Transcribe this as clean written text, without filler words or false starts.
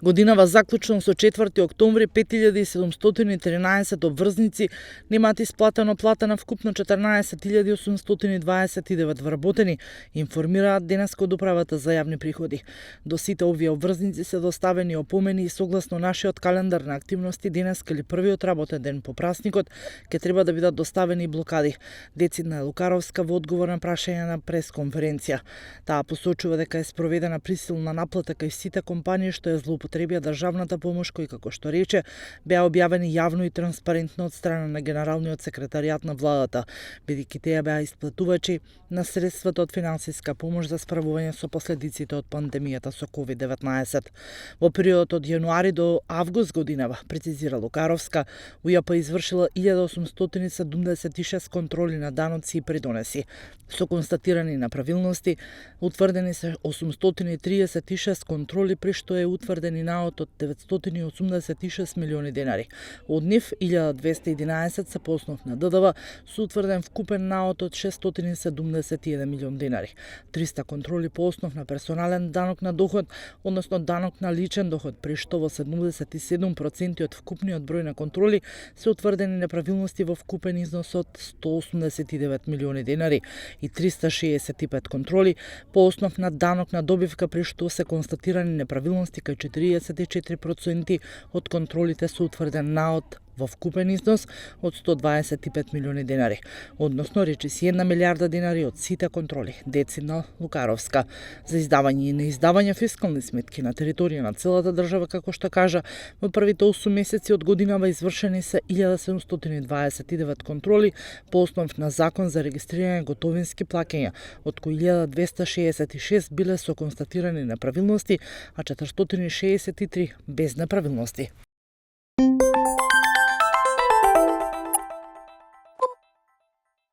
Годинава заклучно со 4 октомври 5713 обврзници немаат исплатено плата на вкупно 14829 вработени, информираат денеска од управата за јавни приходи. До сите овие обврзници се доставени опомени и согласно нашиот календар на активности денеска или првиот работен ден по прасникот ќе треба да бидат доставени блокади. Децидна Лукаровска во одговор на прашање на пресконференција. Таа посочува дека е спроведена присилна наплата кај сите компании што ја злоупотребија државната помош кои, како што рече, беа објавени јавно и транспарентно од страна на Генералниот секретаријат на владата, бидејќи тие беа исплатувачи на средствата од финансиска помош за справување со последиците од пандемијата со COVID-19. Во периодот од јануари до август годинава, прецизира Лукаровска, УЈП извршила 1876 контроли на даноци и придонеси. Со констатирани неправилности, утврдени се 836 контроли, при што е утврден наод од 986 милиони денари. Од нив 1211 се по основ на ДДВ, со утврден вкупен наод од 671 милион денари. 300 контроли по основ на персонален данок на доход, односно данок на личен доход, при што во 77% од вкупниот број на контроли се утврдени неправилности во вкупен износ од 189 милиони денари и 365 контроли по основ на данок на добивка, при што се констатирани неправилности кај 44% од контролите со утврден наод во вкупен износ од 125 милиони денари, односно речиси 1 милиарда денари од сите контроли, децидна Лукаровска. За издавање и неиздавање фискални сметки на територија на целата држава, како што кажа, во првите 8 месеци од годинава извршени се 1729 контроли по основ на закон за регистрирање готовински плаќања, од кои 1266 биле со констатирани неправилности, а 463 без неправилности.